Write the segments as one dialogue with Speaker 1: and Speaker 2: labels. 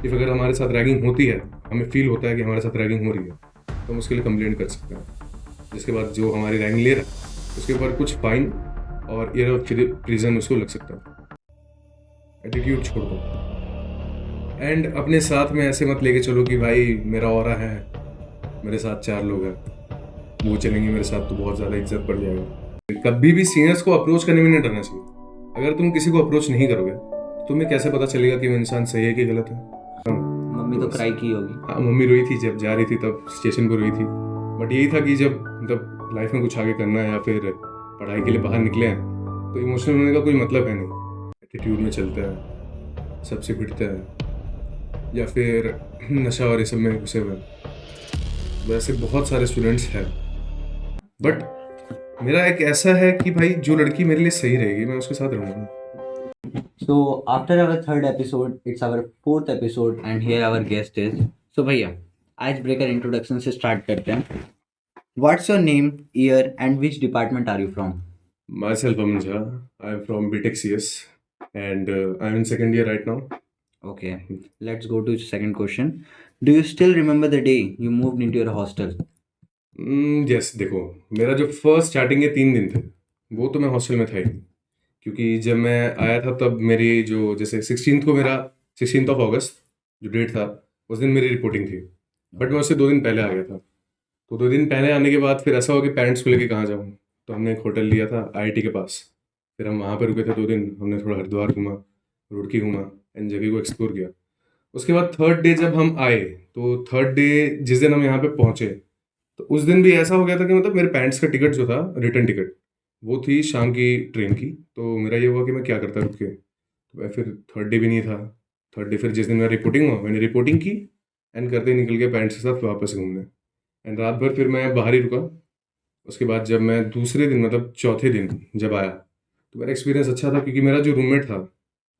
Speaker 1: If अगर हमारे साथ रैगिंग होती है, हमें फील होता है कि हमारे साथ रैगिंग हो रही है, तो हम उसके लिए कंप्लेंट कर सकते हैं। जिसके बाद जो हमारी रैगिंग ले रहा है उसके ऊपर कुछ फाइन और ईयर ऑफ प्रिजन उसको लग सकता है। एटीट्यूड छोड़ दो एंड अपने साथ में ऐसे मत लेके चलो कि भाई मेरा ऑरा है, मेरे साथ 4 लोग हैं, वो चलेंगे मेरे साथ तो बहुत ज़्यादा इज्जत बढ़ जाएगा। कभी भी सीनियर्स को अप्रोच करने में नहीं डरना चाहिए। अगर तुम किसी को अप्रोच नहीं करोगे तो तुम्हें कैसे पता चलेगा कि वो इंसान सही है कि गलत है।
Speaker 2: मम्मी तो
Speaker 1: बस।
Speaker 2: क्राई की होगी।
Speaker 1: हाँ, मम्मी रोई थी जब जा रही थी, तब स्टेशन पर रोई थी। बट यही था कि जब मतलब लाइफ में कुछ आगे करना है या फिर पढ़ाई के लिए बाहर निकले हैं तो इमोशनल होने का कोई मतलब है नहीं। एटीट्यूड में चलते हैं, सबसे भिड़ते हैं या फिर नशा और ये सब में घुसे हुए हैं। वैसे बहुत सारे स्टूडेंट्स हैं, बट मेरा एक ऐसा है कि भाई जो लड़की मेरे लिए सही रहेगी मैं उसके साथ रहूँगा।
Speaker 2: So after our third episode, it's our fourth episode, and here our guest is. So भैया, आइस ब्रेकर इंट्रोडक्शन से स्टार्ट करते हैं. What's your name, year, and which department are you from?
Speaker 1: Myself, Aman Jha. I'm from BTech CS and I'm in second year right now.
Speaker 2: Okay, let's go to second question. Do you still remember the day you moved into your hostel?
Speaker 1: Yes, देखो, मेरा जो first starting के 3 दिन थे वो तो मैं hostel में था ही नहीं। क्योंकि जब मैं आया था तब मेरी जो जैसे 16th को मेरा 16 ऑफ अगस्त जो डेट था उस दिन मेरी रिपोर्टिंग थी। बट मैं उससे 2 दिन पहले आ गया था। तो 2 दिन पहले आने के बाद फिर ऐसा हुआ कि पेरेंट्स को लेके कहाँ जाऊँ। तो हमने एक होटल लिया था आईआईटी के पास। फिर हम वहाँ पर रुके थे 2 दिन। हमने थोड़ा हरिद्वार घूमा, रुड़की घूमा एंड जगह को एक्सप्लोर किया। उसके बाद थर्ड डे जब हम आए तो थर्ड डे जिस दिन हम यहाँ पे पहुँचे तो उस दिन भी ऐसा हो गया था कि मतलब मेरे पेरेंट्स का टिकट जो था, रिटर्न टिकट, वो थी शाम की ट्रेन की। तो मेरा ये हुआ कि मैं क्या करता रुक के। तो मैं फिर थर्ड डे भी नहीं था। थर्ड डे फिर जिस दिन मेरा रिपोर्टिंग हुआ मैंने रिपोर्टिंग की एंड करते ही निकल गया पेरेंट्स के साथ वापस घूमने। एंड रात भर फिर मैं बाहर ही रुका। उसके बाद जब मैं दूसरे दिन मतलब चौथे दिन जब आया तो मेरा एक्सपीरियंस अच्छा था क्योंकि मेरा जो रूममेट था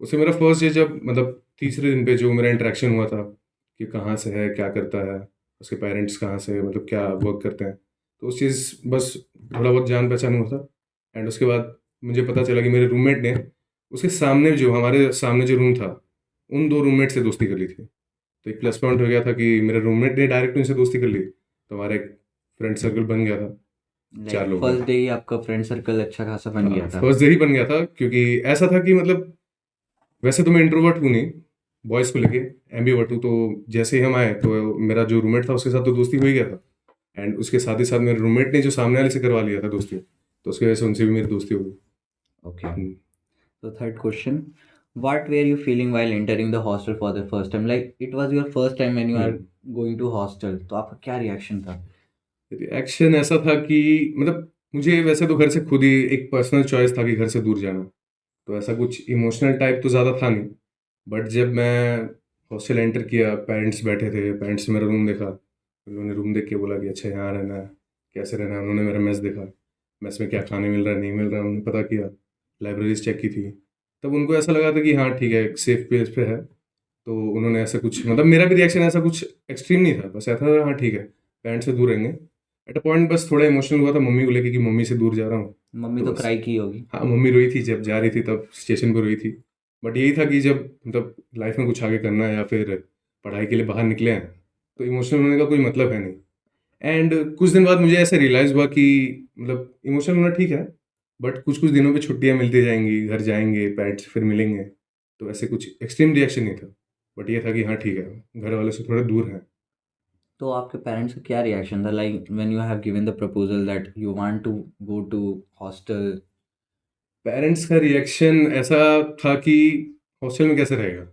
Speaker 1: उससे मेरा फर्स्ट डे जब मतलब तीसरे दिन पे जो मेरा इंटरेक्शन हुआ था कि कहाँ से है, क्या करता है, उसके पेरेंट्स कहाँ से मतलब क्या वर्क करते हैं, तो उस चीज़ बस थोड़ा बहुत जान पहचान हुआ था। एंड उसके बाद मुझे पता चला कि मेरे रूममेट ने उसके सामने जो हमारे सामने जो रूम था उन 2 रूममेट से दोस्ती कर ली थी। तो एक प्लस पॉइंट हो गया था कि मेरे रूममेट ने डायरेक्ट उनसे दोस्ती कर ली तो हमारा एक फ्रेंड सर्कल बन गया था, 4
Speaker 2: लाइक
Speaker 1: लोगों का।
Speaker 2: फर्स्ट डे ही आपका फ्रेंड सर्कल अच्छा खासा बन गया था.
Speaker 1: फर्स्ट डे ही बन गया था क्योंकि ऐसा था कि मतलब वैसे तो मैं इंट्रोवर्ट हूँ नहीं बॉयज़ को लेके, एम्बीवर्ट हूँ। तो जैसे ही हम आए तो मेरा जो रूममेट था उसके साथ तो दोस्ती हो ही गया था एंड उसके साथ ही साथ मेरे रूममेट ने जो सामने वाले से करवा लिया था दोस्ती, तो उसकी वजह से उनसे भी मेरी दोस्ती हो गई।
Speaker 2: Okay.
Speaker 1: Hmm.
Speaker 2: So third question, what were you feeling while entering the hostel for the first time? Like it was your first time when you are
Speaker 1: hmm.
Speaker 2: going to hostel. तो आपका क्या रिएक्शन था?
Speaker 1: Reaction ऐसा था कि मतलब मुझे वैसे तो घर से खुद ही एक पर्सनल चॉइस था कि घर से दूर जाना। तो ऐसा कुछ इमोशनल टाइप तो ज़्यादा था नहीं। बट जब मैं हॉस्टल एंटर किया, पेरेंट्स बैठे थे, पेरेंट्स ने मेरा रूम देखा। उन्होंने रूम देख के बोला कि अच्छा यहाँ रहना है, कैसे रहना है। उन्होंने मेरा मेस देखा, मेस में क्या खाने मिल रहा है, नहीं मिल रहा है, उन्होंने पता किया। लाइब्रेरीज़ चेक की थी। तब उनको ऐसा लगा था कि हाँ ठीक है, एक सेफ प्लेस पे है। तो उन्होंने ऐसा कुछ मतलब मेरा भी रिएक्शन ऐसा कुछ एक्सट्रीम नहीं था, बस ऐसा था हाँ ठीक है, पेरेंट्स से दूर रहेंगे। एट अ पॉइंट बस थोड़ा इमोशनल हुआ था मम्मी को लेके कि मम्मी से दूर जा रहा हूँ।
Speaker 2: मम्मी
Speaker 1: तो
Speaker 2: तो
Speaker 1: बस।
Speaker 2: क्राई की होगी.
Speaker 1: हाँ, मम्मी रोई थी जब जा रही थी, तब स्टेशन पर रोई थी। बट यही था कि जब मतलब लाइफ में कुछ आगे करना है या फिर पढ़ाई के लिए बाहर निकले हैं तो इमोशनल होने का कोई मतलब है नहीं। एंड कुछ दिन बाद मुझे ऐसा रियलाइज़ हुआ कि मतलब इमोशनल होना ठीक है, बट कुछ कुछ दिनों पे छुट्टियाँ मिलती जाएंगी, घर जाएंगे, पेरेंट्स से फिर मिलेंगे। तो ऐसे कुछ एक्सट्रीम रिएक्शन नहीं था। बट ये था कि हाँ ठीक है, घर वालों से थोड़ा दूर हैं।
Speaker 2: तो आपके पेरेंट्स का क्या रिएक्शन था like when you have given the proposal that you want to go to hostel?
Speaker 1: Parents का रिएक्शन ऐसा था कि हॉस्टल में कैसे रहेगा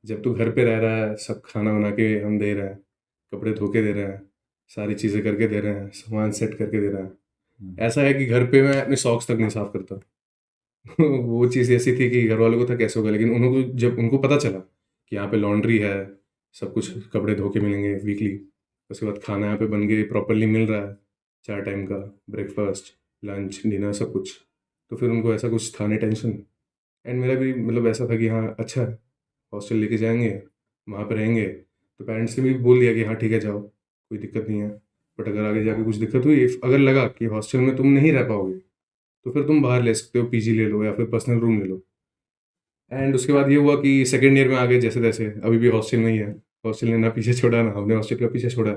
Speaker 1: जब तू घर पे रह रहा है, सब खाना बना के हम दे रहे हैं, कपड़े धो के दे रहे हैं, सारी चीज़ें करके दे रहे हैं, सामान सेट करके दे रहे हैं। ऐसा है कि घर पे मैं अपने सॉक्स तक नहीं साफ करता। वो चीज़ ऐसी थी कि घर वालों को था कैसे होगा, लेकिन उनको जब उनको पता चला कि यहाँ पे लॉन्ड्री है, सब कुछ कपड़े धो के मिलेंगे वीकली, उसके बाद खाना यहाँ पे बन के प्रॉपरली मिल रहा है, 4 टाइम का ब्रेकफास्ट, लंच, डिनर, सब कुछ। तो फिर उनको ऐसा कुछ था नहीं टेंशन। एंड मेरा भी मतलब ऐसा था कि हाँ अच्छा है, हॉस्टल लेके जाएंगे, वहाँ पे रहेंगे। तो पेरेंट्स ने भी बोल दिया कि हाँ ठीक है जाओ, कोई दिक्कत नहीं है। बट अगर आगे जाके कुछ दिक्कत हुई, अगर लगा कि हॉस्टल में तुम नहीं रह पाओगे तो फिर तुम बाहर ले सकते हो, पीजी ले लो या फिर पर्सनल रूम ले लो। एंड उसके बाद ये हुआ कि सेकेंड ईयर में आ गए जैसे तैसे, अभी भी हॉस्टल में ही है। हॉस्टल ने ना पीछे छोड़ा ना हमने हॉस्टल का पीछे छोड़ा।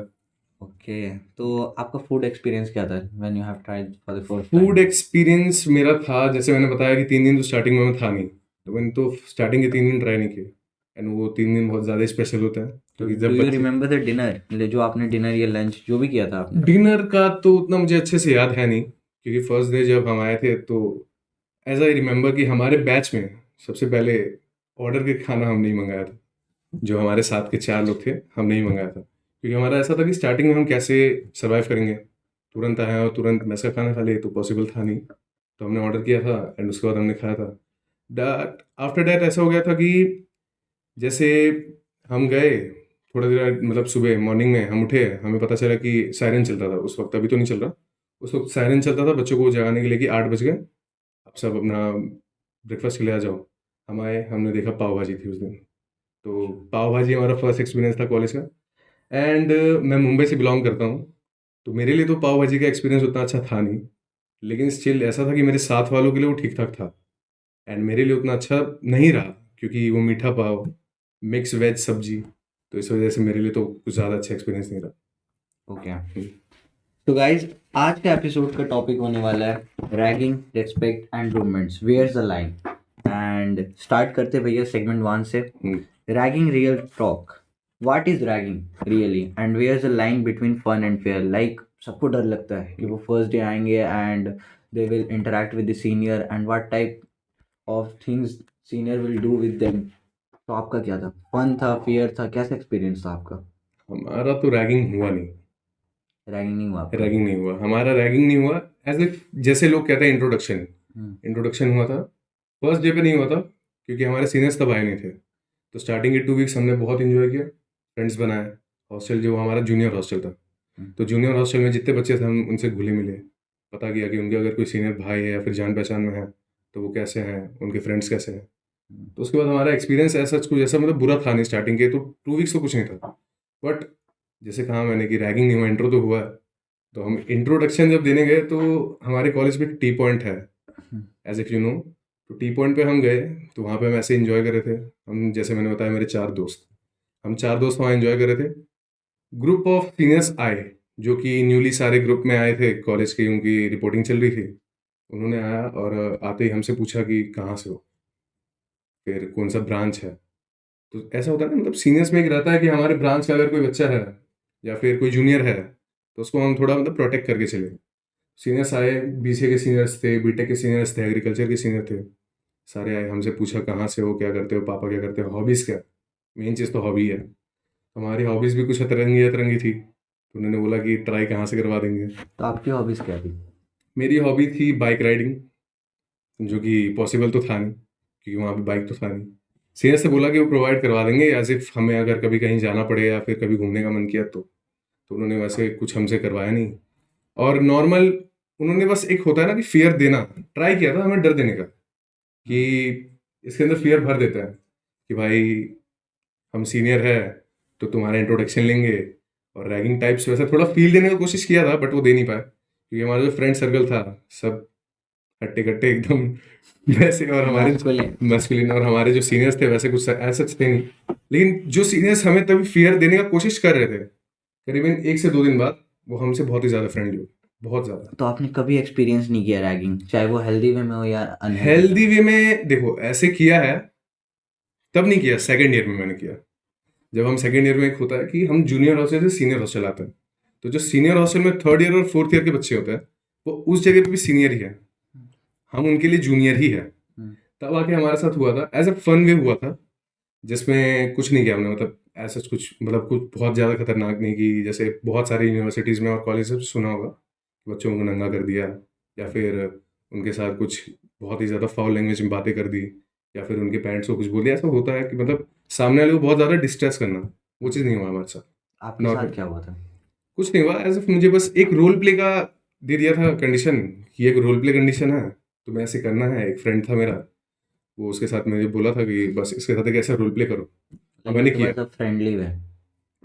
Speaker 2: ओके, तो आपका फूड एक्सपीरियंस क्या था when you have tried for the first time?
Speaker 1: Food experience मेरा था, जैसे मैंने बताया कि 3 दिन तो स्टार्टिंग में मैं था नहीं, तो मैंने तो स्टार्टिंग के 3 दिन ट्राई नहीं किए। एंड वो 3 दिन बहुत ज़्यादा स्पेशल होता है
Speaker 2: तो
Speaker 1: क्योंकि
Speaker 2: डू
Speaker 1: जब
Speaker 2: यू
Speaker 1: बच्चे,
Speaker 2: रिमेम्बर द डिनर, जो आपने डिनर या लंच जो भी किया था आपने?
Speaker 1: डिनर का तो उतना मुझे अच्छे से याद है नहीं, क्योंकि फर्स्ट डे जब हम आए थे तो एज आई रिमेम्बर कि हमारे बैच में सबसे पहले ऑर्डर के खाना हम नहीं मंगाया था। जो हमारे साथ के 4 लोग थे, हमने ही मंगाया था, क्योंकि हमारा ऐसा था कि स्टार्टिंग में हम कैसे सर्वाइव करेंगे, तुरंत आए और तुरंत मैस का खाना खा लिए तो पॉसिबल था नहीं। तो हमने ऑर्डर किया था एंड उसके बाद हमने खाया था। डैट आफ्टर डैट ऐसा हो गया था कि जैसे हम गए, थोड़ा देर मतलब सुबह मॉर्निंग में हम उठे, हमें पता चला कि सायरन चलता था उस वक्त, अभी तो नहीं चल रहा। उस वक्त सायरन चलता था बच्चों को जगाने के लिए कि 8 बज गए, आप सब अपना ब्रेकफास्ट के लिए आ जाओ। हम आए, हमने देखा पाव भाजी थी उस दिन। तो पाव भाजी हमारा फर्स्ट एक्सपीरियंस था कॉलेज का। एंड मैं मुंबई से बिलोंग करता हूँ, तो मेरे लिए तो पाव भाजी का एक्सपीरियंस उतना अच्छा था नहीं, लेकिन स्टिल ऐसा था कि मेरे साथ वालों के लिए वो ठीक ठाक था। एंड मेरे लिए उतना अच्छा नहीं रहा, क्योंकि वो मीठा पाव, मिक्स वेज सब्जी, तो इस वजह से मेरे लिए तो कुछ ज़्यादा अच्छा एक्सपीरियंस नहीं रहा।
Speaker 2: ओके, तो गाइज आज का एपिसोड का टॉपिक होने वाला है ragging, respect and roommates, where's the line. And start करते भैया सेगमेंट 1 से।
Speaker 1: Hmm,
Speaker 2: ragging real talk, what is ragging really and where's the line between fun and fair? Like सबको डर लगता है कि वो फर्स्ट डे आएंगे and they will interact with the senior and what type of things senior will do with them. तो आपका क्या था? फन था, फियर था, कैसा एक्सपीरियंस था आपका?
Speaker 1: हमारा तो रैगिंग हुआ नहीं।
Speaker 2: रैगिंग नहीं हुआ आपका?
Speaker 1: रैगिंग नहीं हुआ, हमारा रैगिंग नहीं हुआ। एज इफ जैसे लोग कहते हैं इंट्रोडक्शन,
Speaker 2: हम्म,
Speaker 1: इंट्रोडक्शन हुआ था, फर्स्ट डे पे नहीं हुआ था, क्योंकि हमारे सीनियर्स तब आए नहीं थे। तो स्टार्टिंग के 2 वीक्स हमने बहुत इंजॉय किया, फ्रेंड्स बनाए। हॉस्टल जो हमारा जूनियर हॉस्टल था,
Speaker 2: हम्म,
Speaker 1: तो जूनियर हॉस्टल में जितने बच्चे थे हम उनसे घुले मिले, पता किया कि उनके अगर कोई सीनियर भाई है या फिर जान पहचान में है तो वो कैसे हैं, उनके फ्रेंड्स कैसे हैं।
Speaker 2: हम्म।
Speaker 1: तो उसके बाद हमारा एक्सपीरियंस ऐसा कुछ ऐसा मतलब बुरा था नहीं स्टार्टिंग के, तो 2 वीक्स तो कुछ नहीं था। बट जैसे कहा मैंने कि रैगिंग नहीं हुआ, इंट्रो तो हुआ। तो हम इंट्रोडक्शन जब देने गए तो हमारे कॉलेज में एक टी पॉइंट है, एज इफ यू नो। तो टी पॉइंट पे हम गए, तो वहाँ पे हम ऐसे इंजॉय कर रहे थे। हम जैसे मैंने बताया मेरे 4 दोस्त, हम 4 दोस्त वहाँ इंजॉय कर रहे थे। ग्रुप ऑफ सीनियर्स आए, जो कि न्यूली सारे ग्रुप में आए थे कॉलेज की, उनकी रिपोर्टिंग चल रही थी। उन्होंने आया और आते ही हमसे पूछा कि कहाँ से हो, फिर कौन सा ब्रांच है। तो ऐसा होता है ना, मतलब सीनियर्स में एक रहता है कि हमारे ब्रांच का अगर कोई बच्चा है या फिर कोई जूनियर है तो उसको हम थोड़ा मतलब प्रोटेक्ट करके चले। सीनियर्स आए, बीसीए के सीनियर्स थे, बीटेक के सीनियर्स थे, एग्रीकल्चर के सीनियर थे, सारे आए। हमसे पूछा कहाँ से हो, क्या करते हो, पापा क्या करते हो, हॉबीज़ क्या। मेन चीज़ तो हॉबी है। हमारी हॉबीज़ भी कुछ अतरंगी अतरंगी थी, तो उन्होंने बोला कि ट्राई कहाँ से करवा देंगे।
Speaker 2: तो आपकी हॉबीज क्या थी?
Speaker 1: मेरी हॉबी थी बाइक राइडिंग, जो कि पॉसिबल तो था नहीं, क्योंकि वहाँ पे बाइक तो था नहीं। सीनियर से बोला कि वो प्रोवाइड करवा देंगे, एज इफ हमें अगर कभी कहीं जाना पड़े या फिर कभी घूमने का मन किया तो उन्होंने वैसे कुछ हमसे करवाया नहीं। और नॉर्मल उन्होंने बस एक होता है ना कि फियर देना, ट्राई किया था हमें डर देने का, कि इसके अंदर फियर भर देता है कि भाई हम सीनियर है तो तुम्हारा इंट्रोडक्शन लेंगे। और रैगिंग टाइप्स वैसा थोड़ा फील देने की कोशिश किया था, बट वो दे नहीं पाए, क्योंकि हमारा जो फ्रेंड सर्कल था सब हट्टे कट्टे एकदम वैसे, और हमारे
Speaker 2: मैस्कुलिन।
Speaker 1: मस्कुलिन, और हमारे जो सीनियर्स थे वैसे कुछ ऐसा थे नहीं। लेकिन जो सीनियर्स हमें तभी फियर देने का कोशिश कर रहे थे, करीबन 1 से 2 दिन बाद वो हमसे बहुत ही ज़्यादा फ्रेंडली हो, बहुत ज़्यादा।
Speaker 2: तो आपने कभी एक्सपीरियंस नहीं किया रैगिंग, चाहे वो हेल्दी वे में हो या अनहेल्दी वे
Speaker 1: हेल्दी
Speaker 2: में?
Speaker 1: वे में देखो ऐसे किया है, तब नहीं किया, सेकेंड ईयर में मैंने किया। जब हम सेकेंड ईयर में एक होता है कि हम जूनियर हॉस्टल से सीनियर हॉस्टल आते हैं, तो जो सीनियर हॉस्टल में थर्ड ईयर और फोर्थ ईयर के बच्चे होते हैं वो उस जगह पे भी सीनियर ही है, हम उनके लिए जूनियर ही है।
Speaker 2: हम्म,
Speaker 1: तब आके हमारे साथ हुआ था, एज अ फन वे हुआ था, जिसमें कुछ नहीं किया हमने, मतलब ऐसा कुछ मतलब कुछ बहुत ज़्यादा खतरनाक नहीं की। जैसे बहुत सारी यूनिवर्सिटीज़ में और कॉलेज में सुना होगा, बच्चों को नंगा कर दिया, या फिर उनके साथ कुछ बहुत ही ज़्यादा फाउल लैंग्वेज में बातें कर दी, या फिर उनके पेरेंट्स को कुछ बोल दिया। ऐसा होता है कि मतलब सामने वाले को बहुत ज़्यादा डिस्ट्रेस करना, वो चीज़ नहीं हुआ हमारे साथ।
Speaker 2: आपके साथ
Speaker 1: नॉर्मल
Speaker 2: क्या हुआ था?
Speaker 1: कुछ नहीं हुआ, एज मुझे बस एक रोल प्ले का दे दिया था कंडीशन, कि एक रोल प्ले कंडीशन है तो मैं ऐसे करना है। एक फ्रेंड था मेरा, वो उसके साथ मुझे बोला था कि बस इसके साथ एक ऐसा रोल प्ले करो, और
Speaker 2: लाइक
Speaker 1: मैंने
Speaker 2: इट
Speaker 1: किया।
Speaker 2: Was a friendly way?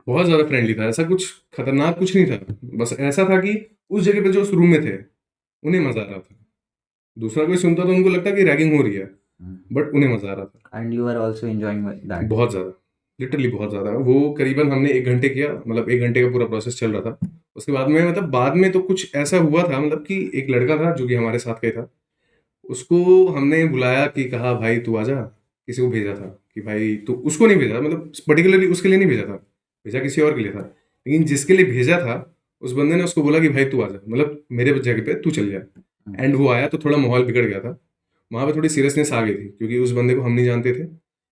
Speaker 1: बहुत ज़्यादा फ्रेंडली था, ऐसा कुछ खतरनाक कुछ नहीं था। बस ऐसा था कि उस जगह पे जो उस रूम में थे उन्हें मज़ा आ रहा था, दूसरा कोई सुनता तो उनको लगता कि रैगिंग हो रही है। बट उन्हें मजा आ रहा था
Speaker 2: and you are also enjoying that.
Speaker 1: बहुत ज़्यादा, लिटरली बहुत ज़्यादा। वो करीबन हमने 1 घंटे किया, मतलब 1 घंटे का पूरा प्रोसेस चल रहा था। उसके बाद में मतलब बाद में तो कुछ ऐसा हुआ था, मतलब कि एक लड़का था जो कि हमारे साथ का ही था, उसको हमने बुलाया कि कहा भाई तू आजा, किसी को भेजा था कि भाई तो उसको नहीं भेजा, मतलब पर्टिकुलरली उसके लिए नहीं भेजा था, भेजा किसी और के लिए था। लेकिन जिसके लिए भेजा था उस बंदे ने उसको बोला कि भाई तू आजा, मतलब मेरे जगह पे तू चल जा। एंड वो आया तो थोड़ा माहौल बिगड़ गया था, वहाँ पे थोड़ी सीरियसनेस आ गई थी क्योंकि उस बंदे को हम नहीं जानते थे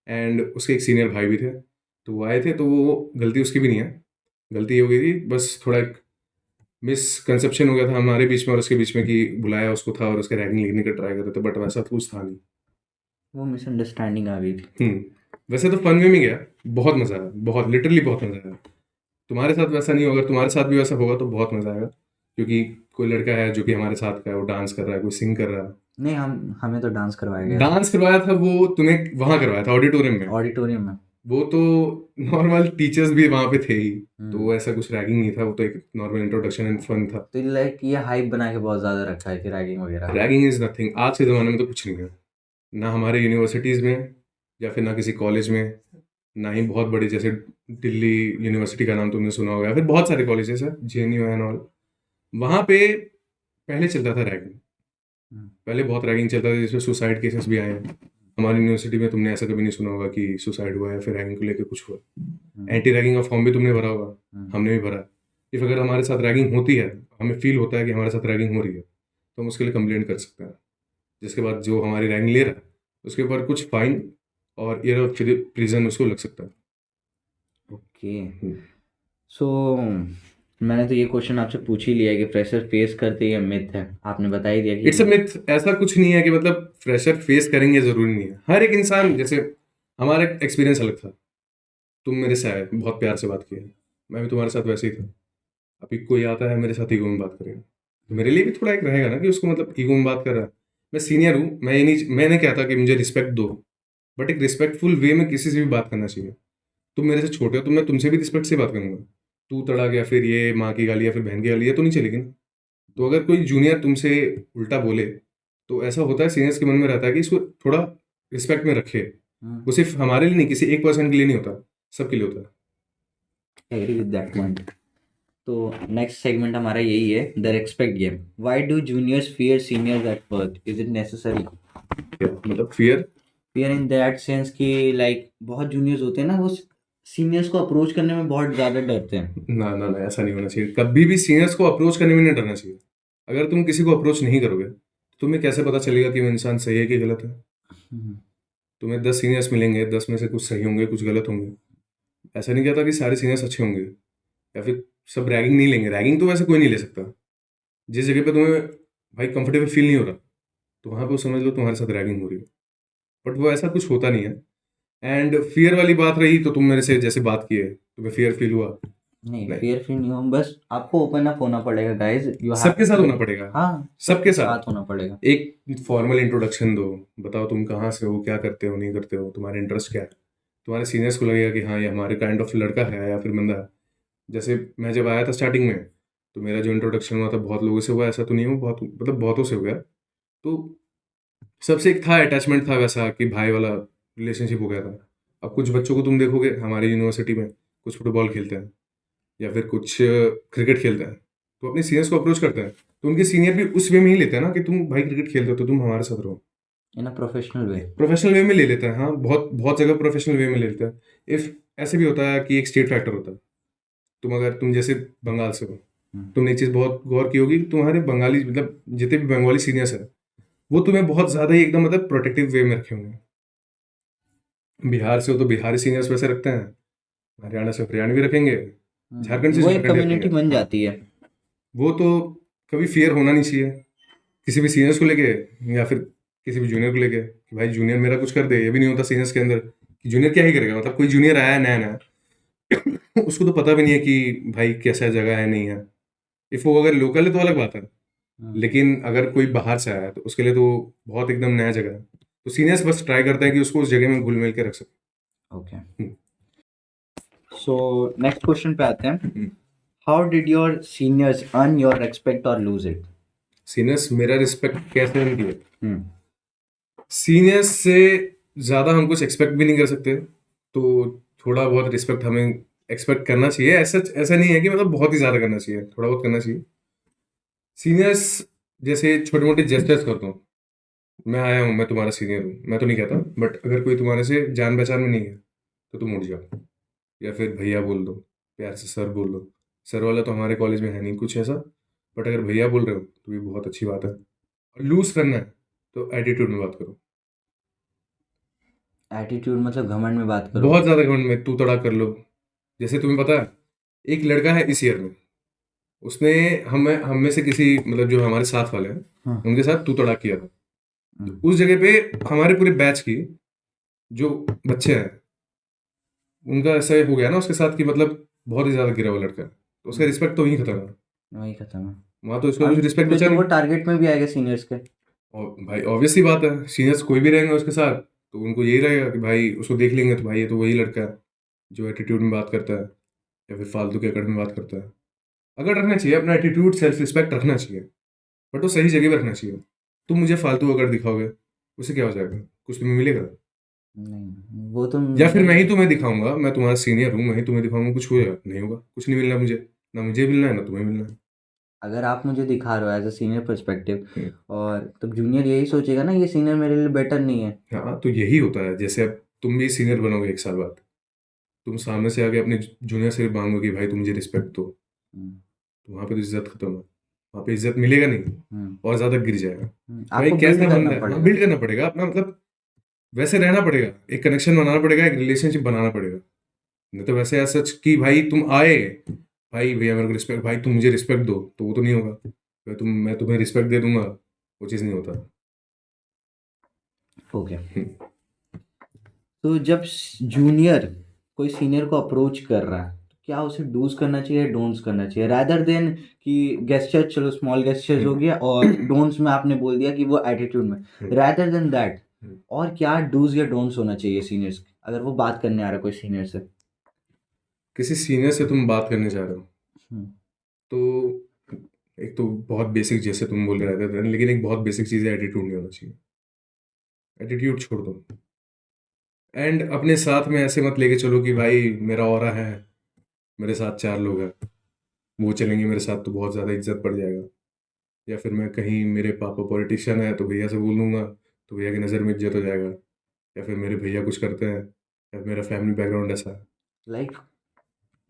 Speaker 1: एंड उसके एक सीनियर भाई भी थे, तो वो आए थे, तो वो गलती उसकी भी नहीं है, गलती ये हो गई थी बस थोड़ा एक मिसकंसेप्शन हो गया था हमारे बीच में और उसके बीच में कि बुलाया उसको था और उसके रैगिंग लिखने का ट्राई कर रहे थे, बट वैसा तो कुछ था नहीं।
Speaker 2: वो मिसअंडरस्टैंडिंग आ गई थी।
Speaker 1: वैसे तो फन वे में गया, बहुत मजा आया, बहुत लिटरली बहुत मजा आया। तुम्हारे साथ वैसा नहीं होगा, तुम्हारे साथ भी वैसा होगा तो बहुत मजा आएगा, क्योंकि कोई लड़का है जो कि हमारे साथ का है, वो डांस कर रहा है, कोई सिंग कर रहा है।
Speaker 2: नहीं, हमें तो डांस करवाया गया था
Speaker 1: डांस करवाया था वो तुम्हें, वहां करवाया था ऑडिटोरियम में।
Speaker 2: ऑडिटोरियम में।
Speaker 1: वो तो नॉर्मल टीचर्स भी वहां पे थे ही, तो
Speaker 2: हम्म।
Speaker 1: ऐसा कुछ रैगिंग नहीं था, वो तो एक नॉर्मल इंट्रोडक्शन एंड फन था।
Speaker 2: तो लाइक ये हाइप बना के बहुत ज्यादा रखा है कि रैगिंग वगैरह।
Speaker 1: रैगिंग इज नथिंग, आज के ज़माने में तो कुछ नहीं है, ना हमारे यूनिवर्सिटीज़ में या फिर ना किसी कॉलेज में, ना ही बहुत बड़े जैसे दिल्ली यूनिवर्सिटी का नाम तुमने सुना होगा, या फिर बहुत सारे कॉलेजेस हैं, JNU एंड ऑल, वहाँ पे पहले चलता था रैगिंग,
Speaker 2: हम्म।
Speaker 1: पहले बहुत रैगिंग चलता था जिसमें सुसाइड केसेस भी आए हैं। हमारी यूनिवर्सिटी में तुमने ऐसा कभी नहीं सुना होगा कि सुसाइड हुआ है फिर रैगिंग को लेकर कुछ हुआ। एंटी रैगिंग का फॉर्म भी तुमने भरा होगा, हमने भी भरा। इफ अगर हमारे साथ रैगिंग होती है, हमें फील होता है कि हमारे साथ रैगिंग हो रही है, तो हम उसके लिए कंप्लेंट कर सकते हैं, जिसके बाद जो हमारी रैगिंग ले रहा है उसके ऊपर कुछ फाइन और ईयर ऑफ प्रिजन उसको लग सकता है।
Speaker 2: ओके। सो मैंने तो ये क्वेश्चन आपसे पूछ ही लिया कि फ्रेशर फेस करते ही मिथ है, आपने बता ही दिया कि
Speaker 1: इट्स अ मिथ, ऐसा कुछ नहीं है कि मतलब फ्रेशर फेस करेंगे जरूरी नहीं है। हर एक इंसान, जैसे हमारा एक्सपीरियंस अलग था, तुम मेरे से आए, बहुत प्यार से बात किया, मैं भी तुम्हारे साथ वैसे ही था। अभी कोई आता है मेरे साथ ईगो में बात करेगा, तो मेरे लिए भी थोड़ा एक रहेगा ना कि उसको मतलब ईगो में बात कर रहा है। मैं सीनियर हूँ, मैं नहीं कहता कि मुझे रिस्पेक्ट दो, बट एक रिस्पेक्टफुल वे में किसी से भी बात करना चाहिए। तुम मेरे से छोटे हो तो मैं तुमसे भी रिस्पेक्ट से बात करूंगा। तू तड़ाक या फिर ये माँ की गाली या फिर बहन की गाली, ये तो नहीं चलेगी ना। तो अगर कोई जूनियर तुमसे उल्टा बोले, तो ऐसा होता है सीनियर्स के मन में रहता है कि इसको थोड़ा रिस्पेक्ट में रखे। वो सिर्फ हमारे लिए नहीं, किसी एक पर्सन के लिए नहीं होता, सबके लिए होता है।
Speaker 2: Agree with that point. तो नेक्स्ट सेगमेंट हमारा यही है, the respect game. Why do juniors fear seniors at first, is it necessary?
Speaker 1: मतलब fear,
Speaker 2: fear in that sense कि लाइक बहुत जूनियर्स होते हैं ना, वो सीनियर्स को अप्रोच करने में बहुत ज़्यादा डरते हैं।
Speaker 1: ना ना ना, ऐसा नहीं होना चाहिए, कभी भी सीनियर्स को अप्रोच करने में नहीं डरना चाहिए। अगर तुम किसी को अप्रोच नहीं करोगे तो तुम्हें कैसे पता चलेगा कि वो इंसान सही है कि गलत है।
Speaker 2: हम्म।
Speaker 1: तुम्हें 10 सीनियर्स मिलेंगे, 10 में से कुछ सही होंगे, कुछ गलत होंगे। ऐसा नहीं कहता कि सारे सीनियर्स अच्छे होंगे या फिर सब रैगिंग नहीं लेंगे, रैगिंग तो वैसे कोई नहीं ले सकता। जिस जगह पे तुम्हें भाई कंफर्टेबल फील नहीं हो रहा, तो वहाँ पे वो समझ लो तुम्हारे साथ रैगिंग हो रही है, बट वो ऐसा कुछ होता नहीं है। एंड फियर वाली बात रही, तो तुम मेरे से जैसे बात की है, तुम्हें फियर फील हुआ?
Speaker 2: नहीं,
Speaker 1: नहीं,
Speaker 2: फियर फील नहीं हो, बस आपको ओपन अप होना पड़ेगा गाइस, यू हैव
Speaker 1: सबके साथ होना पड़ेगा,
Speaker 2: हाँ,
Speaker 1: सबके साथ।
Speaker 2: होना पड़ेगा।
Speaker 1: एक फॉर्मल इंट्रोडक्शन दो, बताओ तुम कहाँ से हो, क्या करते हो, नहीं करते हो, तुम्हारे इंटरेस्ट क्या है। तुम्हारे सीनियर्स को लगेगा कि हाँ ये हमारे काइंड ऑफ लड़का है या फिर बंदा है। जैसे मैं जब आया था स्टार्टिंग में, तो मेरा जो इंट्रोडक्शन हुआ था बहुत लोगों से हुआ, ऐसा तो नहीं हुआ, बहुत मतलब बहुतों से हो गया। तो सबसे एक था अटैचमेंट था वैसा कि भाई वाला रिलेशनशिप हो गया था। अब कुछ बच्चों को तुम देखोगे हमारी यूनिवर्सिटी में, कुछ फुटबॉल खेलते हैं या फिर कुछ क्रिकेट खेलते हैं, तो अपने सीनियर्स को अप्रोच करते हैं, तो उनके सीनियर भी उस वे में ही लेते हैं ना कि तुम भाई क्रिकेट खेलते हो तो तुम हमारे साथ रहो।
Speaker 2: इन a professional way.
Speaker 1: Professional way में ले लेते हैं, हाँ, बहुत बहुत जगह प्रोफेशनल वे में ले लेते हैं। इफ ऐसे भी होता है कि एक स्टेट फैक्टर होता है। तुम जैसे बंगाल से हो, तुमने एक चीज़ बहुत गौर की होगी, तुम्हारे बंगाली मतलब जितने भी बंगाली सीनियर्स हैं, वो तुम्हें बहुत ज़्यादा ही एकदम मतलब प्रोटेक्टिव वे में रखे होंगे। बिहार से हो तो बिहारी सीनियर्स वैसे रखते हैं, हरियाणा से हरियाणवी रखेंगे, झारखंड से
Speaker 2: वो एक
Speaker 1: झारखंडी
Speaker 2: कम्युनिटी
Speaker 1: रखेंगे।
Speaker 2: बन
Speaker 1: हाँ,
Speaker 2: जाती है।
Speaker 1: वो तो कभी फियर होना नहीं चाहिए किसी भी सीनियर्स को लेके, या फिर किसी भी जूनियर को लेके कि भाई जूनियर मेरा कुछ कर दे। ये भी नहीं होता सीनियर्स के अंदर कि जूनियर क्या ही करेगा, मतलब कोई जूनियर आया है नया नया उसको तो पता भी नहीं है कि भाई कैसा जगह है नहीं है। इफ वो अगर लोकल है तो अलग बात है, लेकिन अगर कोई बाहर से आया है तो उसके लिए तो बहुत एकदम नया जगह है। तो सीनियर्स बस ट्राई करते हैं कि उसको उस जगह में घुल मिल के रख सके।
Speaker 2: ओके। सो नेक्स्ट क्वेश्चन पे आते हैं। How did your seniors earn your respect और लूज इट?
Speaker 1: सीनियर्स मेरा रिस्पेक्ट कैसे नहीं दिए? सीनियर्स से ज़्यादा हम कुछ एक्सपेक्ट भी नहीं कर सकते, तो थोड़ा बहुत रिस्पेक्ट हमें एक्सपेक्ट करना चाहिए। ऐसा नहीं है कि मतलब बहुत ही ज़्यादा करना चाहिए, थोड़ा बहुत करना चाहिए। सीनियर्स जैसे छोटे मोटे जेस्चर्स करता हूँ, मैं आया हूँ, मैं तुम्हारा सीनियर हूँ, मैं तो नहीं कहता, बट अगर कोई तुम्हारे से जान पहचान में नहीं है तो तुम उठ जाओ, या फिर भैया बोल दो, प्यार से सर बोल दो। सर वाला तो हमारे कॉलेज में है नहीं कुछ ऐसा, बट अगर भैया बोल रहे हो तो ये बहुत अच्छी बात है। और लूज करना है तो एटीट्यूड में बात करो,
Speaker 2: एटीट्यूड मतलब घमंड में बात करो।
Speaker 1: बहुत ज़्यादा घमंड में तू तड़ा कर लो। जैसे तुम्हें पता है, एक लड़का है इस ईयर में, उसने हमें हम में से किसी मतलब जो हमारे साथ वाले हैं
Speaker 2: हाँ।
Speaker 1: उनके साथ तू तड़ा किया था। तो
Speaker 2: हम्म,
Speaker 1: उस जगह पे हमारे पूरे बैच की जो बच्चे हैं उनका ऐसा हो गया ना उसके साथ कि मतलब बहुत ही ज़्यादा गिरा हुआ लड़का है, तो उसका
Speaker 2: हम्म,
Speaker 1: रिस्पेक्ट तो वहीं खत्म है।
Speaker 2: वही खत्म है।
Speaker 1: वहाँ तो उसका
Speaker 2: और
Speaker 1: कुछ रिस्पेक्ट
Speaker 2: फिर
Speaker 1: बचा
Speaker 2: तो वो
Speaker 1: नहीं।
Speaker 2: टारगेट में भी आएगा सीनियर्स के।
Speaker 1: और भाई ऑब्वियस सी बात है, सीनियर्स कोई भी रहेंगे उसके साथ तो उनको यही रहेगा कि भाई उसको देख लेंगे तो भाई ये तो वही लड़का है जो एटीट्यूड में बात करता है या फिर फालतू के अकड़ में बात करता है। अगर रखना चाहिए अपना एटीट्यूड, सेल्फ रिस्पेक्ट रखना चाहिए, बट वो सही जगह पे रखना चाहिए। तुम मुझे फालतू अगर दिखाओगे उससे क्या हो जाएगा, कुछ तुम्हें मिलेगा?
Speaker 2: नहीं, वो तो
Speaker 1: या फिर मैं ही
Speaker 2: नहीं।
Speaker 1: तुम्हें दिखाऊंगा, मैं तुम्हारा सीनियर हूँ, मैं ही तुम्हें दिखाऊंगा, कुछ होगा? नहीं होगा, कुछ नहीं मिलना मुझे, ना मुझे मिलना है ना तुम्हें मिलना है।
Speaker 2: अगर आप मुझे दिखा रहे हो एज अ सीनियर पर्सपेक्टिव,
Speaker 1: हम्म,
Speaker 2: और तब जूनियर यही सोचेगा ना ये सीनियर मेरे लिए बेटर नहीं है।
Speaker 1: हाँ तो यही होता है। जैसे अब तुम भी सीनियर बनोगे एक साल बाद, तुम सामने से आके अपने जूनियर से मांगो कि भाई तुम मुझे रिस्पेक्ट दो,
Speaker 2: हम्म,
Speaker 1: तो वहाँ पे तो इज्जत खत्म है, वहाँ पे इज्जत मिलेगा नहीं,
Speaker 2: हम्म,
Speaker 1: और ज़्यादा गिर जाएगा। भाई
Speaker 2: आपको बिल्ड
Speaker 1: कैसा
Speaker 2: करना
Speaker 1: बंदा है, हाँ
Speaker 2: पड़ेगा।
Speaker 1: बिल्ड करना पड़ेगा अपना, मतलब वैसे रहना पड़ेगा, एक कनेक्शन बनाना पड़ेगा, एक रिलेशनशिप बनाना पड़ेगा। नहीं तो वैसे सच कि भाई तुम आए, भाई भैया मेरे को रिस्पेक्ट, भाई तुम मुझे रिस्पेक्ट दो, तो वो तो नहीं होगा। मैं तुम्हें रिस्पेक्ट दे दूंगा, वो चीज़ नहीं होता।
Speaker 2: हो गया।
Speaker 1: हम्म,
Speaker 2: तो जब जूनियर कोई सीनियर को अप्रोच कर रहा है तो क्या उसे डूज करना चाहिए, डोंट्स करना चाहिए, रादर देन कि गेस्चर, चलो स्मॉल गेस्चर्स हो
Speaker 1: हम्म,
Speaker 2: गया, और डोंट्स में आपने बोल दिया कि वो एटीट्यूड में,
Speaker 1: हम्म,
Speaker 2: रादर देन दैट
Speaker 1: हम्म।
Speaker 2: और क्या डूज या डोंट्स होना चाहिए सीनियर्स अगर वो बात करने आ रहा है कोई सीनियर से।
Speaker 1: किसी सीनियर से तुम बात करने जा रहे हो
Speaker 2: हम्म,
Speaker 1: तो एक तो बहुत बेसिक, जैसे तुम बोल रहे थे, लेकिन एक बहुत बेसिक चीज़ है, एटीट्यूड नहीं होना चाहिए। एटीट्यूड छोड़ दो, एंड अपने साथ में ऐसे मत लेके चलो कि भाई मेरा ऑरा है, मेरे साथ चार लोग हैं, वो चलेंगे मेरे साथ तो बहुत ज़्यादा इज्जत बढ़ जाएगा। या फिर मैं कहीं, मेरे पापा पॉलिटिशियन है तो भैया से बोल दूंगा तो भैया की नज़र में इज्जत हो जाएगा। या फिर मेरे भैया कुछ करते हैं, या मेरा फैमिली बैकग्राउंड ऐसा है।
Speaker 2: लाइक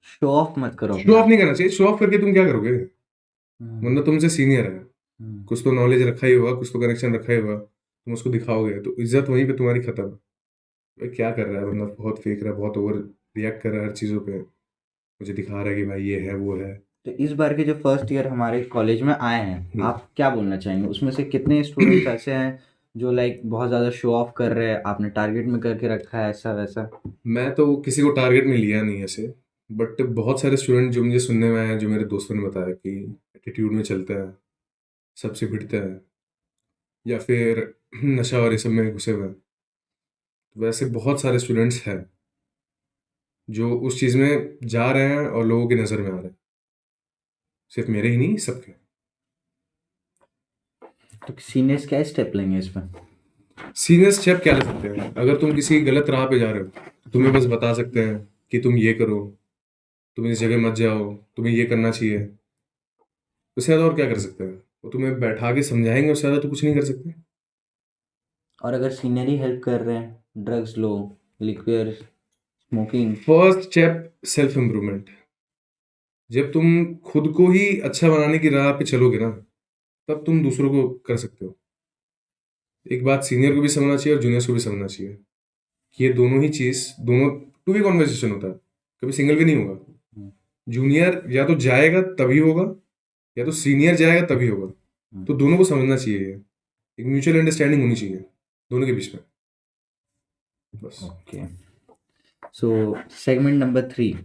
Speaker 2: शो ऑफ मत करो
Speaker 1: शो
Speaker 2: अपने
Speaker 1: ऑफ
Speaker 2: आप।
Speaker 1: नहीं करना चाहिए, शो ऑफ करके तुम क्या करोगे?
Speaker 2: हम्म,
Speaker 1: बंदा तुमसे सीनियर है,
Speaker 2: हम्म,
Speaker 1: कुछ तो नॉलेज रखा ही होगा, कुछ तो कनेक्शन रखा ही होगा, तुम उसको दिखाओगे तो इज्जत वहीं पे तुम्हारी खत्म। भाई क्या कर रहा है बंदा, बहुत फेंक रहा है, बहुत ओवर रिएक्ट कर रहा है हर चीज़ों पे, मुझे दिखा रहा है कि भाई ये है वो है।
Speaker 2: तो इस बार के जो फर्स्ट ईयर हमारे कॉलेज में आए हैं,
Speaker 1: हम्म।
Speaker 2: आप क्या बोलना चाहेंगे उसमें से कितने स्टूडेंट्स ऐसे हैं जो लाइक बहुत ज़्यादा शो ऑफ कर रहे हैं, आपने टारगेट में करके रखा है ऐसा वैसा।
Speaker 1: मैं तो किसी को टारगेट में लिया नहीं ऐसे, बट बहुत सारे स्टूडेंट जो मुझे सुनने में आए हैं, जो मेरे दोस्तों ने बताया कि एटीट्यूड में चलते हैं, सबसे भिड़ते हैं, या फिर नशा और ये सब में घुसे हुए हैं। तो वैसे बहुत सारे स्टूडेंट्स हैं जो उस चीज़ में जा रहे हैं और लोगों की नज़र में आ रहे हैं, सिर्फ मेरे ही नहीं, सबके।
Speaker 2: तो सीनियर्स क्या स्टेप लेंगे इसमें।
Speaker 1: सीनियर स्टेप क्या ले सकते हैं? अगर तुम किसी गलत राह पे जा रहे हो तो तुम्हें बस बता सकते हैं कि तुम ये करो, तुम इस जगह मत जाओ, तुम्हें ये करना चाहिए। उससे ज़्यादा और क्या कर सकते हैं? वो तुम्हें बैठा के समझाएंगे, उससे ज़्यादा तो कुछ नहीं कर सकते।
Speaker 2: और अगर सीनियर ही हेल्प कर रहे हैं, ड्रग्स लो, liquor, smoking.
Speaker 1: First step self improvement. जब तुम खुद को ही अच्छा बनाने की राह पे चलोगे ना, तब तुम दूसरों को कर सकते हो। एक बात सीनियर को भी समझना चाहिए और जूनियर को भी समझना चाहिए कि ये दोनों ही चीज़, दोनों टू वे कॉन्वर्सेशन होता है, कभी सिंगल भी नहीं होगा। जूनियर या तो जाएगा तभी होगा, या तो सीनियर जाएगा तभी होगा। तो दोनों को समझना चाहिए, ये एक म्यूचुअल अंडरस्टैंडिंग होनी चाहिए दोनों के बीच में, बस।
Speaker 2: Okay, so segment number 3,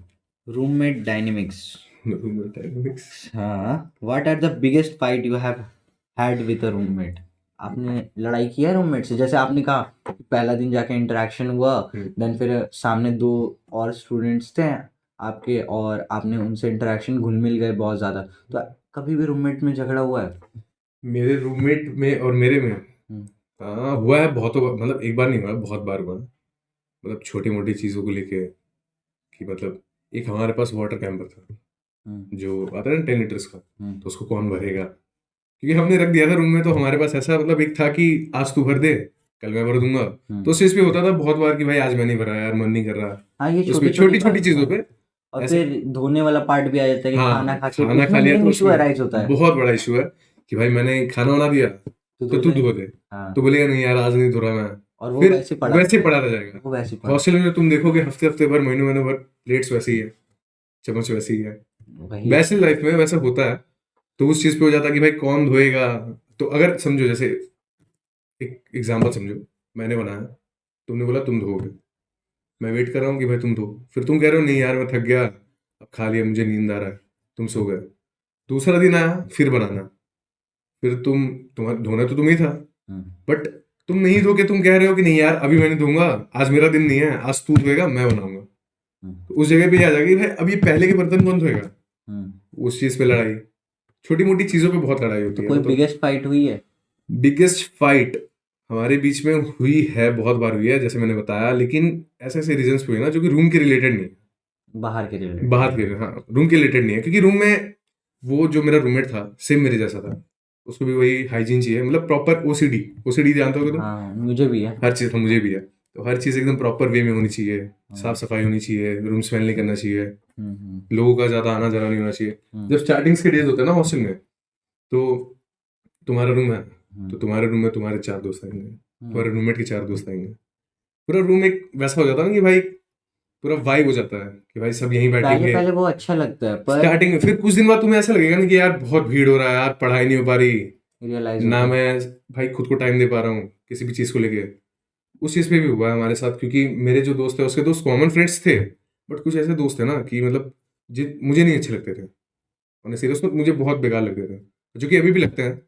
Speaker 2: roommate dynamics.
Speaker 1: Dynamics।
Speaker 2: हाँ, what are the biggest fight you have had with a roommate. आपने लड़ाई किया है रूममेट से, जैसे आपने कहा कि पहला दिन जाके इंटरेक्शन हुआ, देन फिर सामने दो और स्टूडेंट्स थे आपके, और आपने उनसे इंटरेक्शन घुल मिल गए बहुत ज़्यादा, तो कभी भी रूममेट में झगड़ा हुआ है।
Speaker 1: मेरे रूममेट में और मेरे में
Speaker 2: हम्म,
Speaker 1: हाँ, हुआ है बहुतों बार, मतलब एक बार नहीं हुआ है, बहुत बार हुआ है। मतलब छोटी-मोटी चीज़ों को लेके कि मतलब एक हमारे पास वाटर कैंपर था,
Speaker 2: हम्म
Speaker 1: जो आता है ना 10 लीटर्स का,
Speaker 2: हम्म
Speaker 1: तो उसको कौन भरेगा? क्योंकि हमने रख दिया था रूम में, तो हमारे पास ऐसा मतलब एक था कि आज तू भर दे, कल मैं भर दूँगा। तो
Speaker 2: हम्म
Speaker 1: उस चीज़ पे होता था बहुत बार कि भाई आज मैं नहीं भरा यार, मन नहीं कर रहा।
Speaker 2: हाँ, ये
Speaker 1: उसमें
Speaker 2: छोटी छोटी
Speaker 1: छोटी-छोटी
Speaker 2: बात
Speaker 1: चीज़ों
Speaker 2: है।
Speaker 1: पे
Speaker 2: और
Speaker 1: ऐसे
Speaker 2: फिर धोने वाला पार्ट भी आ जाता है कि खाना
Speaker 1: हाँ,
Speaker 2: खा के
Speaker 1: खाना खा
Speaker 2: उसमें
Speaker 1: लिया तो
Speaker 2: मेन इशू
Speaker 1: उसमें
Speaker 2: अराइज होता है।
Speaker 1: बहुत बड़ा इश्यू है कि भाई मैंने खाना बना दिया,
Speaker 2: तो
Speaker 1: तो
Speaker 2: धो
Speaker 1: तू
Speaker 2: दे।
Speaker 1: धो दे।
Speaker 2: हाँ,
Speaker 1: तो बोलेगा नहीं यार आज नहीं धो रहा मैं,
Speaker 2: और वो
Speaker 1: फिर
Speaker 2: वैसे पड़ा
Speaker 1: वैसे ही
Speaker 2: रहेगा।
Speaker 1: पड़ा रह जाएगा।
Speaker 2: वो वैसे पड़ा।
Speaker 1: हॉस्टल में तुम देखोगे हफ्ते-हफ्ते भर, महीने-महीने भर प्लेट्स वैसी ही है, चम्मच वैसी ही है।
Speaker 2: वही।
Speaker 1: बैचलर लाइफ में वैसा होता है, तो उस चीज़ पे हो जाता है कि भाई कौन धोएगा? तो अगर समझो जैसे एक एग्ज़ाम्पल समझो, मैंने बनाया, तुमने बोला तुम धोओगे, मैं वेट कर रहा हूँ कि भाई तुम धो, फिर तुम कह रहे हो नहीं यार मैं थक गया, अब खा लिया मुझे नींद आ रहा है, तुम सो गए। दूसरा दिन आया, फिर बनाना, फिर तुम्हारा धोना तो तुम ही था,
Speaker 2: हम्म
Speaker 1: बट तुम नहीं धो के तुम कह रहे हो कि नहीं यार अभी मैं नहीं धोऊँगा, आज मेरा दिन नहीं है, आज तू धोएगा मैं बनाऊँगा।
Speaker 2: हम्म
Speaker 1: तो उस जगह पे ये आ जाएगा कि भाई अब ये पहले के बर्तन कौन धोएगा?
Speaker 2: हम्म
Speaker 1: उस चीज़ पे लड़ाई, छोटी-मोटी चीज़ों पे बहुत लड़ाई
Speaker 2: तो
Speaker 1: होती है
Speaker 2: कोई
Speaker 1: मतलब।
Speaker 2: बिगेस्ट फाइट हुई है?
Speaker 1: बिगेस्ट फाइट हमारे बीच में हुई है, बहुत बार हुई है जैसे मैंने बताया, लेकिन ऐसे-ऐसे रीज़न्स पे हुई है ना जो कि रूम के रिलेटेड नहीं है।
Speaker 2: बाहर के रिलेटेड?
Speaker 1: बाहर के, हाँ, रूम के रिलेटेड नहीं है, क्योंकि रूम में वो जो मेरा रूममेट था सेम मेरे जैसा था। उसको भी वही हाइजीन चाहिए, मतलब प्रॉपर ओसीडी, ओसीडी जानते होगे तुम?
Speaker 2: हाँ, मुझे भी है।
Speaker 1: हर चीज़, हाँ, मुझे भी है। तो हर चीज़ एकदम प्रॉपर वे में होनी चाहिए,
Speaker 2: हाँ।
Speaker 1: साफ-सफाई होनी चाहिए, रूम स्मेल नहीं करना चाहिए,
Speaker 2: हम्म।
Speaker 1: लोगों का ज़्यादा आना-जाना नहीं होना चाहिए।
Speaker 2: हम्म
Speaker 1: जब स्टार्टिंग्स के डेज़ होते हैं ना हॉस्टल में, तो तुम्हारा रूम है, तो
Speaker 2: हम्म
Speaker 1: तुम्हारे रूम में तुम्हारे 4 दोस्त आएँगे,
Speaker 2: हम्म
Speaker 1: तुम्हारे रूममेट के 4 दोस्त आएँगे। पूरा रूम एक वैसा हो जाता है ना कि भाई पूरा वाइब हो जाता है कि भाई सब यहीं
Speaker 2: पहले
Speaker 1: बैठेंगे।
Speaker 2: पहले वो अच्छा लगता है, पर
Speaker 1: स्टार्टिंग में फिर कुछ दिन बाद तुम्हें ऐसा लगेगा ना कि यार बहुत भीड़ हो रहा है यार, पढ़ाई नहीं हो पा रही,
Speaker 2: रियलाइज
Speaker 1: ना
Speaker 2: होता है।
Speaker 1: मैं भाई खुद को टाइम दे पा रहा हूँ किसी भी चीज़ को लेके। उस चीज़ पे भी हुआ है हमारे साथ, क्योंकि मेरे जो दोस्त है उसके दोस्त कॉमन फ्रेंड्स थे, बट कुछ ऐसे दोस्त थे ना कि मतलब जि मुझे नहीं अच्छे लगते थे, और सीरियस में मुझे बहुत बेकार लगते थे, जो कि अभी भी लगते हैं।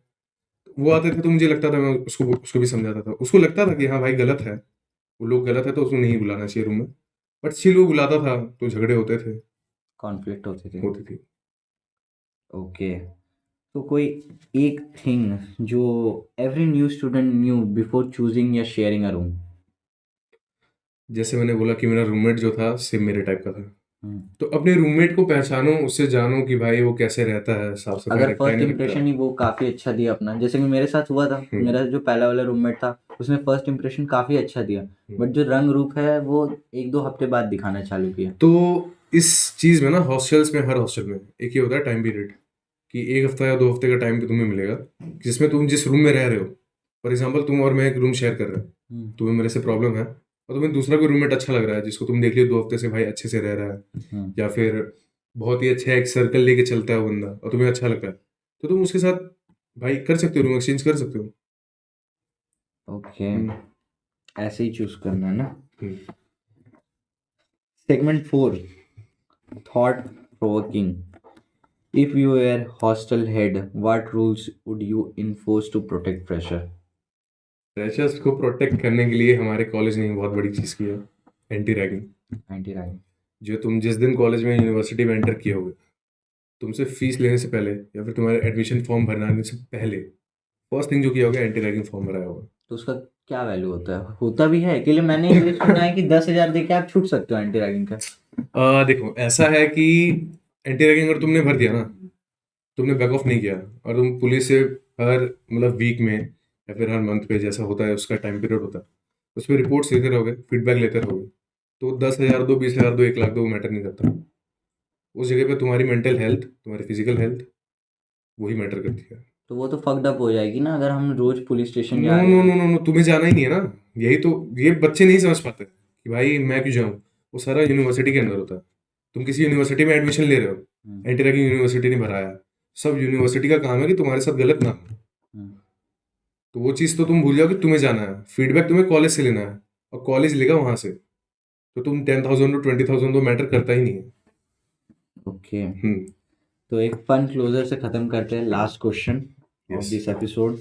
Speaker 1: वो आते थे तो मुझे लगता था, मैं उसको उसको भी समझाता था, उसको लगता था कि हाँ भाई गलत है, वो लोग गलत है तो उसको नहीं बुलाना चाहिए रूम में, बट स्टिल वो बुलाता था तो झगड़े होते थे,
Speaker 2: कॉन्फ्लिक्ट होती थी।
Speaker 1: होती थी।
Speaker 2: ओके। तो कोई एक थिंग जो every new student new before choosing या शेयरिंग अ रूम?
Speaker 1: जैसे मैंने बोला कि मेरा रूममेट जो था सेम मेरे टाइप का था,
Speaker 2: हम्म।
Speaker 1: तो अपने रूममेट को पहचानो, उससे जानो कि भाई वो कैसे रहता है, साफ सफाई
Speaker 2: अगर
Speaker 1: रखता है
Speaker 2: फर्स्ट
Speaker 1: नहीं रखता।
Speaker 2: इंप्रेशन ही वो काफ़ी अच्छा दिया अपना, जैसे कि मेरे साथ हुआ था,
Speaker 1: हम्म,
Speaker 2: मेरा जो पहला वाला रूममेट था उसने फर्स्ट इंप्रेशन काफ़ी अच्छा दिया,
Speaker 1: हम्म।
Speaker 2: बट जो रंग रूप है वो एक दो हफ्ते बाद दिखाना चालू किया।
Speaker 1: तो इस चीज में ना हॉस्टल्स में, हर हॉस्टल में एक ही होता है टाइम पीरियड, कि 1 हफ्ता या 2 हफ्ते का टाइम तुम्हें मिलेगा, जिसमें तुम जिस रूम में रह रहे हो, फॉर एग्जाम्पल तुम और मैं एक रूम शेयर कर रहे हैं,
Speaker 2: हम्म
Speaker 1: तुम्हें मेरे से प्रॉब्लम है और तुम्हें दूसरा कोई रूममेट अच्छा लग रहा है जिसको तुम देख लियो 2 हफ्ते से भाई अच्छे से रह रहा है,
Speaker 2: हम्म
Speaker 1: या फिर बहुत ही अच्छा एक सर्कल लेके चलता है वो बंदा और तुम्हें अच्छा लगता है, तो तुम उसके साथ भाई कर सकते हो, रूम एक्सचेंज कर सकते हो।
Speaker 2: ओके।
Speaker 1: हम्म,
Speaker 2: ऐसे ही चूज करना है ना?
Speaker 1: Hmm.
Speaker 2: Segment 4, thought provoking. If you were hostel head, what rules would you enforce to protect pressure?
Speaker 1: Freshers को प्रोटेक्ट करने के लिए हमारे कॉलेज ने एक बहुत बड़ी चीज़ की है, एंटी रैगिंग।
Speaker 2: Anti-ragging.
Speaker 1: जो तुम जिस दिन कॉलेज में यूनिवर्सिटी में एंटर किए होगे, तुमसे फीस लेने से पहले या फिर तुम्हारे एडमिशन फॉर्म भरने से पहले फर्स्ट थिंग जो किया होगा, एंटी रैगिंग फॉर्म भराया होगा।
Speaker 2: तो उसका क्या वैल्यू होता है? होता भी है? के लिए मैंने ये सुना है कि 10,000 दे के आप छूट सकते हो एंटी रैगिंग का।
Speaker 1: देखो ऐसा है कि एंटी रैगिंग अगर तुमने भर दिया ना, तुमने बैक ऑफ नहीं किया और तुम पुलिस से हर मतलब वीक में या फिर हर मंथ पे जैसा होता है उसका टाइम पीरियड होता है, उस पर रिपोर्ट्स लेते रहोगे, फीडबैक लेते रहोगे, तो 10,000 दो, 20,000 दो, 1 लाख दो, वो मैटर नहीं करता। उस जगह पे तुम्हारी मेंटल हेल्थ, तुम्हारी फिजिकल हेल्थ, वही मैटर करती है।
Speaker 2: तो वो तो फक्ड अप हो जाएगी ना अगर हम रोज पुलिस स्टेशन
Speaker 1: नो
Speaker 2: जा रहे
Speaker 1: नो
Speaker 2: हैं।
Speaker 1: नो नो नो, तुम्हें जाना ही नहीं है ना। यही तो ये बच्चे नहीं समझ पाते कि भाई मैं क्यों जाऊँ, वो सारा यूनिवर्सिटी के अंदर होता है। तुम किसी यूनिवर्सिटी में एडमिशन ले रहे हो,
Speaker 2: हम्म,
Speaker 1: एंटी रैगिंग यूनिवर्सिटी ने भराया, सब यूनिवर्सिटी का काम है कि तुम्हारे साथ गलत ना हो।
Speaker 2: हम्म,
Speaker 1: तो वो चीज़ तो तुम भूल जाओ कि तुम्हें जाना है, फीडबैक तुम्हें कॉलेज से लेना है और कॉलेज लेगा वहां से, तो तुम 10,000 टू 20,000 तो मैटर करता ही नहीं है।
Speaker 2: ओके।
Speaker 1: हम्म।
Speaker 2: तो एक फन क्लोजर से खत्म करते हैं, last question of
Speaker 1: yes.
Speaker 2: This episode.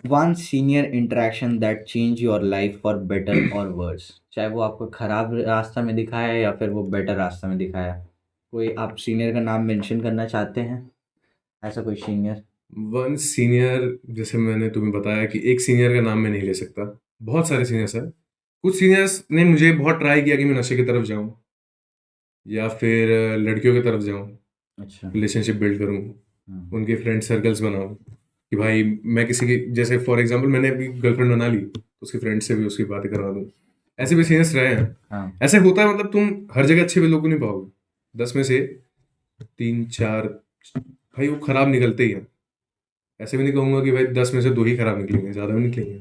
Speaker 2: One senior interaction that change your life for better और वर्स, चाहे वो आपको खराब रास्ता में दिखाया या फिर वो बेटर रास्ता में दिखाया। कोई आप सीनियर का नाम मेंशन करना चाहते हैं? ऐसा कोई सीनियर?
Speaker 1: वन सीनियर, जैसे मैंने तुम्हें बताया कि एक सीनियर का नाम मैं नहीं ले सकता, बहुत सारे सीनियर्स हैं। कुछ सीनियर्स ने मुझे बहुत ट्राई किया कि मैं नशे की तरफ जाऊं या फिर लड़कियों की तरफ जाऊं,
Speaker 2: अच्छा।
Speaker 1: रिलेशनशिप बिल्ड करूं,
Speaker 2: हम्म,
Speaker 1: उनके फ्रेंड सर्कल्स बनाऊं कि भाई मैं किसी की, जैसे फॉर एग्जांपल मैंने अभी गर्लफ्रेंड बना ली तो उसके फ्रेंड से भी उसकी बातें करवा दूं। ऐसे भी सीनियर्स रहे हैं।
Speaker 2: हाँ।
Speaker 1: ऐसे होता है, मतलब तुम हर जगह अच्छे भी लोग को नहीं पाओगे, 10 में से 3-4 भाई वो खराब निकलते ही हैं। ऐसे भी नहीं कहूंगा कि भाई 10 में से 2 ही खराब निकलेंगे, ज़्यादा भी निकलेंगे।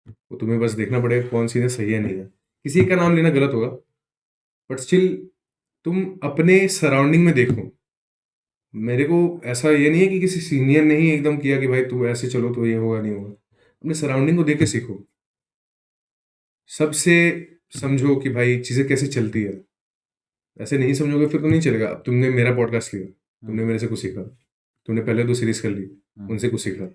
Speaker 1: वो तुम्हें बस देखना पड़ेगा कौन सीनियर सही है नहीं है। किसी का नाम लेना गलत होगा, बट स्टिल तुम अपने सराउंडिंग में देखो। मेरे को ऐसा ये नहीं है कि किसी सीनियर ने ही एकदम किया कि भाई तू ऐसे चलो तो ये होगा नहीं होगा। अपने सराउंडिंग को देख के सीखो, सबसे समझो कि भाई चीज़ें कैसे चलती है। ऐसे नहीं समझोगे फिर तो नहीं चलेगा। अब तुमने मेरा पॉडकास्ट लिया, तुमने मेरे से कुछ सीखा, तुमने पहले 2 सीरीज कर ली, उनसे कुछ सीखा,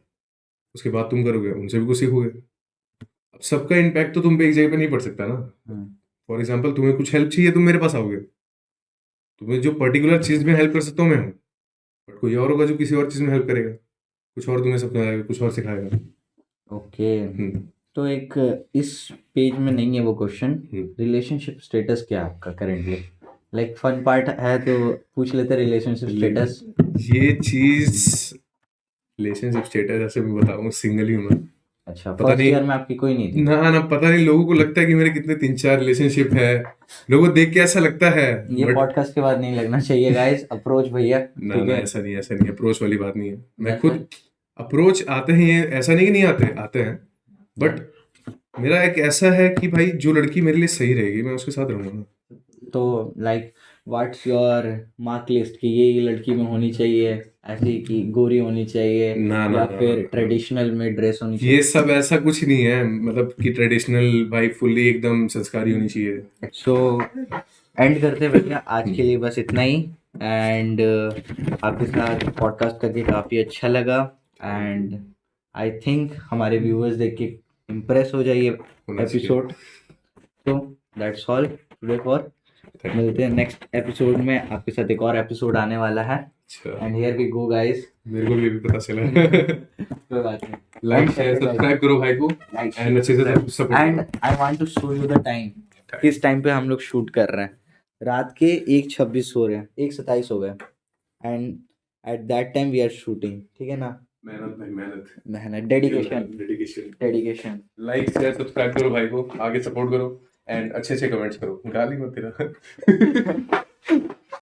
Speaker 1: उसके बाद तुम करोगे उनसे भी कुछ सीखोगे। अब सबका इम्पैक्ट तो तुम पे एक जगह पे नहीं पड़ सकता ना।
Speaker 2: हम्म,
Speaker 1: फॉर एग्जाम्पल तुम्हें कुछ हेल्प चाहिए, तुम मेरे पास आओगे, तुम्हें जो पर्टिकुलर चीज़ में हेल्प कर सकता हूँ मैं हूँ, बट कोई और होगा जो किसी और चीज़ में हेल्प करेगा, कुछ और तुम्हें समझाएगा, कुछ और सिखाएगा।
Speaker 2: ओके।
Speaker 1: हम्म,
Speaker 2: तो एक इस पेज में नहीं है वो क्वेश्चन,
Speaker 1: हम्म।
Speaker 2: रिलेशनशिप स्टेटस क्या है आपका करेंटली? लाइक फन पार्ट है तो पूछ लेते रिलेशनशिप स्टेटस।
Speaker 1: ये चीज़, रिलेशनशिप स्टेटस ऐसे मैं बताऊँ, सिंगल ही हूँ मैं।
Speaker 2: अच्छा,
Speaker 1: पता
Speaker 2: फर्स्ट
Speaker 1: नहीं,
Speaker 2: ईयर में आपकी कोई नहीं थी?
Speaker 1: ना ना पता नहीं, लोगों को लगता है कि मेरे कितने 3-4 रिलेशनशिप है, लोगों को देख के ऐसा लगता है,
Speaker 2: ये
Speaker 1: बट
Speaker 2: पॉडकास्ट के बाद नहीं लगना चाहिए गाइस, अप्रोच भैया।
Speaker 1: ना
Speaker 2: ठीक
Speaker 1: ना,
Speaker 2: है।
Speaker 1: ऐसा नहीं, ऐसा नहीं, अप्रोच वाली बात नहीं है। मैं
Speaker 2: Then-
Speaker 1: खुद अप्रोच आते हैं, ये ऐसा नहीं कि नहीं आते, आते हैं, बट मेरा एक ऐसा है कि भाई जो लड़की मेरे लिए सही रहेगी मैं उसके साथ रहूंगा ना।
Speaker 2: तो like what's your mark list कि ये लड़की में होनी चाहिए, ऐसी कि गोरी होनी चाहिए
Speaker 1: ना ना
Speaker 2: या
Speaker 1: ना
Speaker 2: फिर
Speaker 1: ना, ना।
Speaker 2: ट्रेडिशनल में ड्रेस होनी
Speaker 1: ये
Speaker 2: चाहिए?
Speaker 1: सब ऐसा कुछ नहीं है, मतलब कि ट्रेडिशनल भाई फुल्ली एकदम संस्कारी होनी चाहिए।
Speaker 2: सो एंड करते हैं भैया, आज के लिए बस इतना ही। एंड आपके साथ पॉडकास्ट करके काफ़ी अच्छा लगा। एंड आई थिंक हमारे व्यूअर्स देख के इम्प्रेस हो जाइए
Speaker 1: होना चाहिए।
Speaker 2: एपिसोड। तो that's all today for.
Speaker 1: Thank
Speaker 2: मिलते
Speaker 1: you।
Speaker 2: हैं नेक्स्ट एपिसोड में, आपके साथ एक और एपिसोड आने वाला है।
Speaker 1: अच्छा,
Speaker 2: and here we go guys.
Speaker 1: मेरे को भी अभी पता चला।
Speaker 2: कोई बात नहीं।
Speaker 1: लाइक शेयर सब्सक्राइब करो भाई को, एंड अच्छे से सपोर्ट
Speaker 2: एंड
Speaker 1: करो।
Speaker 2: I want to show you the time, किस टाइम पे हम लोग शूट कर रहे हैं। रात के 1:26 हो रहे हैं, 1:27 हो गए। And at that time we are shooting, ठीक है ना?
Speaker 1: मेहनत भाई, मेहनत,
Speaker 2: मेहनत, dedication,
Speaker 1: dedication.
Speaker 2: Dedication.
Speaker 1: Like share subscribe करो भाई को, आगे सपोर्ट करो, एंड अच्छे अच्छे कमेंट्स करो, गाली मत देना।